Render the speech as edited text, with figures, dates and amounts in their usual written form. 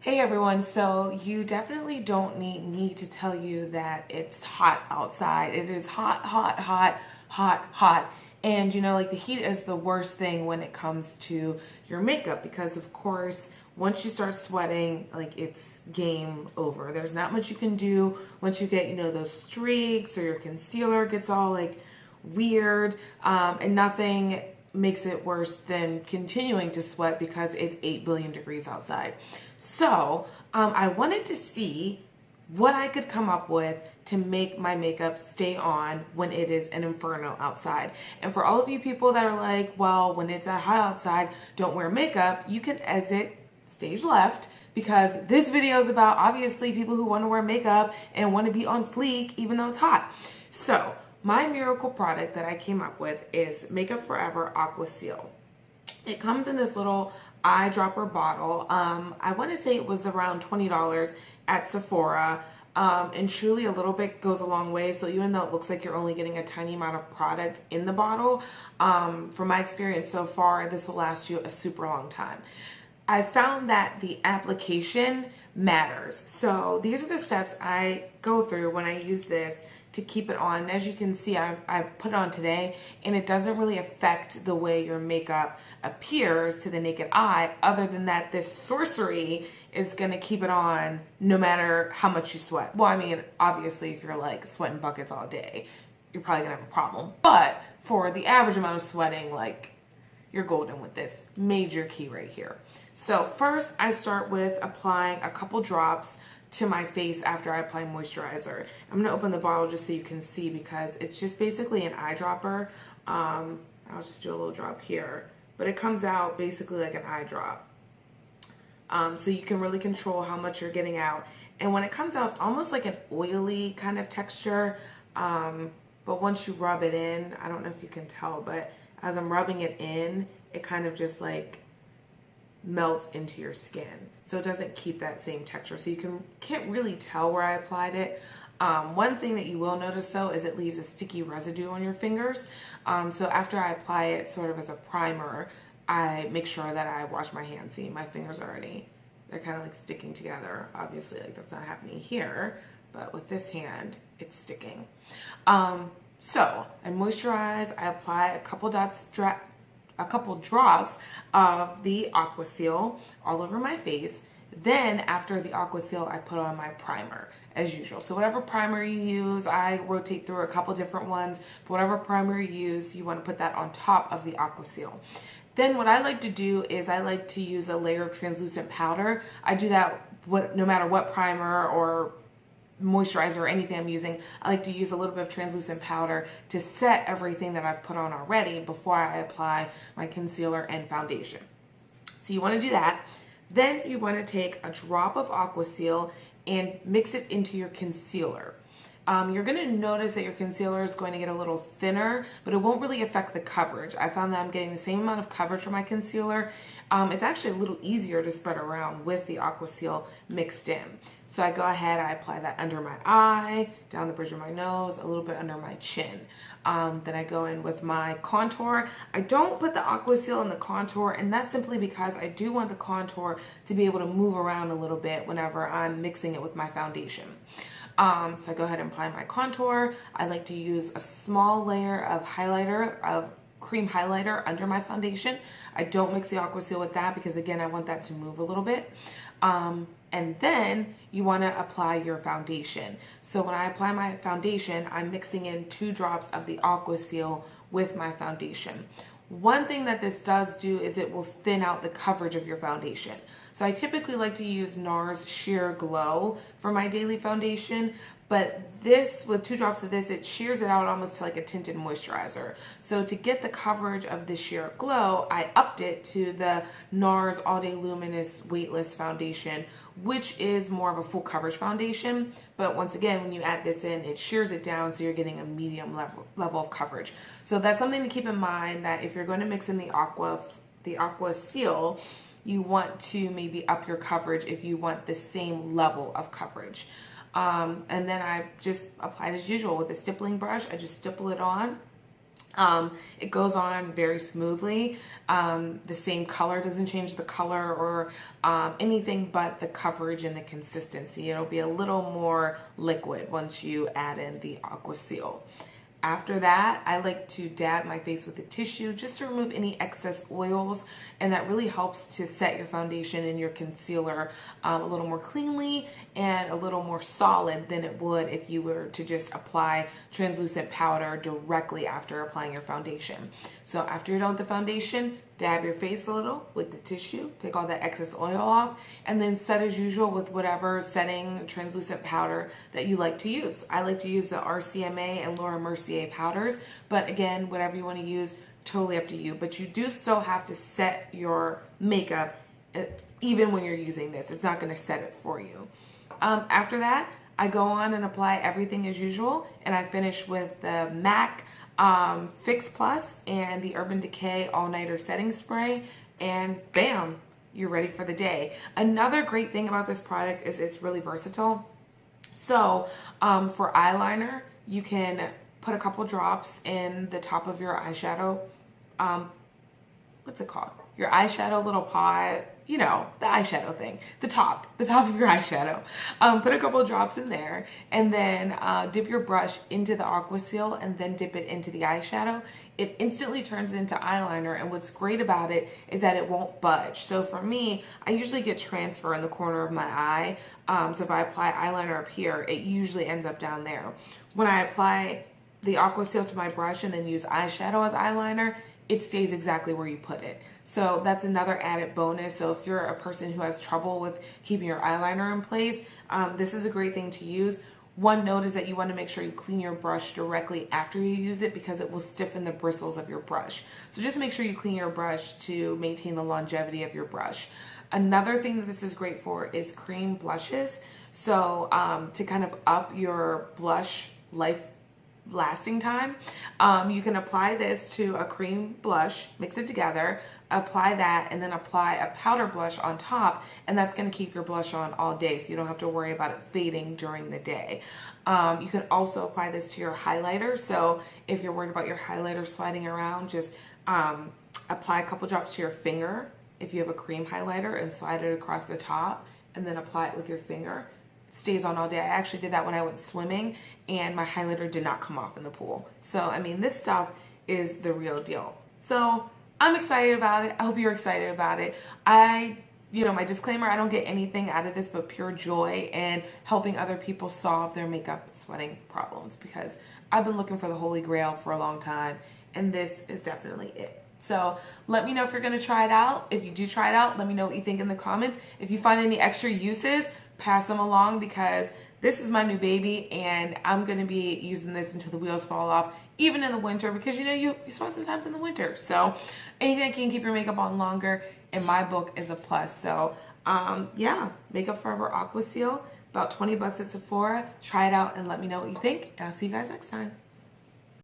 Hey everyone, so you definitely don't need me to tell you that it's hot outside. It is hot, hot, hot, hot, hot. And like the heat is the worst thing when it comes to your makeup because, of course, once you start sweating, like it's game over. There's not much you can do once you get, those streaks or your concealer gets all like weird, and nothing makes it worse than continuing to sweat because it's 8 billion degrees outside. So I wanted to see what I could come up with to make my makeup stay on when it is an inferno outside. And for all of you people that are like, well, when it's that hot outside, don't wear makeup, you can exit stage left because this video is about obviously people who want to wear makeup and want to be on fleek even though it's hot. So my miracle product that I came up with is Makeup Forever Aqua Seal. It comes in this little eyedropper bottle. I want to say it was around $20 at Sephora. And truly a little bit goes a long way. So even though it looks like you're only getting a tiny amount of product in the bottle, from my experience so far, this will last you a super long time. I found that the application matters. So these are the steps I go through when I use this to keep it on. And as you can see, I put it on today and it doesn't really affect the way your makeup appears to the naked eye, other than that this sorcery is gonna keep it on no matter how much you sweat. Well, I mean, obviously if you're like sweating buckets all day, you're probably gonna have a problem. But for the average amount of sweating, like, you're golden with this major key right here. So first I start with applying a couple drops to my face after I apply moisturizer. I'm gonna open the bottle just so you can see because it's just basically an eyedropper. I'll just do a little drop here, but it comes out basically like an eye drop. So you can really control how much you're getting out. And when it comes out, it's almost like an oily kind of texture. But once you rub it in, I don't know if you can tell, but as I'm rubbing it in, it kind of just like melts into your skin. So it doesn't keep that same texture. So you can't really tell where I applied it. One thing that you will notice though is it leaves a sticky residue on your fingers. So after I apply it sort of as a primer, I make sure that I wash my hands. See, my fingers already, they're kind of like sticking together. Obviously, like that's not happening here, but with this hand, it's sticking. So I moisturize, I apply a couple drops of the Aqua Seal all over my face. Then after the Aqua Seal, I put on my primer as usual. So whatever primer you use, I rotate through a couple different ones, but whatever primer you use, you want to put that on top of the Aqua Seal. Then what I like to do is I like to use a layer of translucent powder. I do that no matter what primer or moisturizer or anything I'm using. I like to use a little bit of translucent powder to set everything that I've put on already before I apply my concealer and foundation. So you want to do that. Then you want to take a drop of Aqua Seal and mix it into your concealer. You're going to notice that your concealer is going to get a little thinner, but it won't really affect the coverage. I found that I'm getting the same amount of coverage from my concealer. It's actually a little easier to spread around with the Aqua Seal mixed in. So I go ahead, I apply that under my eye, down the bridge of my nose, a little bit under my chin. Then I go in with my contour. I don't put the Aqua Seal in the contour, and that's simply because I do want the contour to be able to move around a little bit whenever I'm mixing it with my foundation. So I go ahead and apply my contour. I like to use a small layer of cream highlighter under my foundation. I don't mix the Aqua Seal with that because again, I want that to move a little bit. And then you want to apply your foundation. So when I apply my foundation, I'm mixing in 2 drops of the Aqua Seal with my foundation. One thing that this does do is it will thin out the coverage of your foundation. So I typically like to use NARS Sheer Glow for my daily foundation, but this, with 2 drops of this, it shears it out almost to like a tinted moisturizer. So to get the coverage of the Sheer Glow, I upped it to the NARS All Day Luminous Weightless Foundation, which is more of a full coverage foundation. But once again, when you add this in, it shears it down so you're getting a medium level of coverage. So that's something to keep in mind, that if you're going to mix in the Aqua Seal, you want to maybe up your coverage if you want the same level of coverage. And then I just apply it as usual with a stippling brush. I just stipple it on It goes on very smoothly. The same color doesn't change the color or anything but the coverage and the consistency. It'll be a little more liquid once you add in the Aqua Seal. After that, I like to dab my face with a tissue just to remove any excess oils, and that really helps to set your foundation and your concealer a little more cleanly and a little more solid than it would if you were to just apply translucent powder directly after applying your foundation. So after you're done with the foundation, dab your face a little with the tissue, take all that excess oil off, and then set as usual with whatever setting translucent powder that you like to use. I like to use the RCMA and Laura Mercier powders, but again, whatever you want to use, totally up to you. But you do still have to set your makeup even when you're using this. It's not going to set it for you. After that, I go on and apply everything as usual, and I finish with the MAC Fix Plus and the Urban Decay All Nighter Setting Spray, and bam, you're ready for the day. Another great thing about this product is it's really versatile. So for eyeliner, you can put a couple drops in the top of your eyeshadow, what's it called? Your eyeshadow little pot, you know, the eyeshadow thing, the top of your eyeshadow. Put a couple drops in there, and then dip your brush into the Aqua Seal and then dip it into the eyeshadow. It instantly turns into eyeliner, and what's great about it is that it won't budge. So for me, I usually get transfer in the corner of my eye. So if I apply eyeliner up here, it usually ends up down there. When I apply the Aqua Seal to my brush and then use eyeshadow as eyeliner, it stays exactly where you put it. So that's another added bonus. So if you're a person who has trouble with keeping your eyeliner in place, this is a great thing to use. One note is that you want to make sure you clean your brush directly after you use it because it will stiffen the bristles of your brush. So just make sure you clean your brush to maintain the longevity of your brush. Another thing that this is great for is cream blushes. So to kind of up your blush lasting time, you can apply this to a cream blush, mix it together, apply that, and then apply a powder blush on top, and that's going to keep your blush on all day, so you don't have to worry about it fading during the day. You can also apply this to your highlighter, so if you're worried about your highlighter sliding around, just apply a couple drops to your finger if you have a cream highlighter and slide it across the top, and then apply it with your finger. Stays on all day. I actually did that when I went swimming, and my highlighter did not come off in the pool. So, I mean, this stuff is the real deal. So, I'm excited about it. I hope you're excited about it. My disclaimer, I don't get anything out of this but pure joy and helping other people solve their makeup sweating problems, because I've been looking for the Holy Grail for a long time, and this is definitely it. So let me know if you're going to try it out. If you do try it out, let me know what you think in the comments. If you find any extra uses, pass them along, because this is my new baby and I'm going to be using this until the wheels fall off, even in the winter, because you sweat sometimes in the winter. So anything that can keep your makeup on longer, in my book, is a plus. So yeah, Makeup Forever Aqua Seal, about $20 at Sephora. Try it out and let me know what you think, and I'll see you guys next time.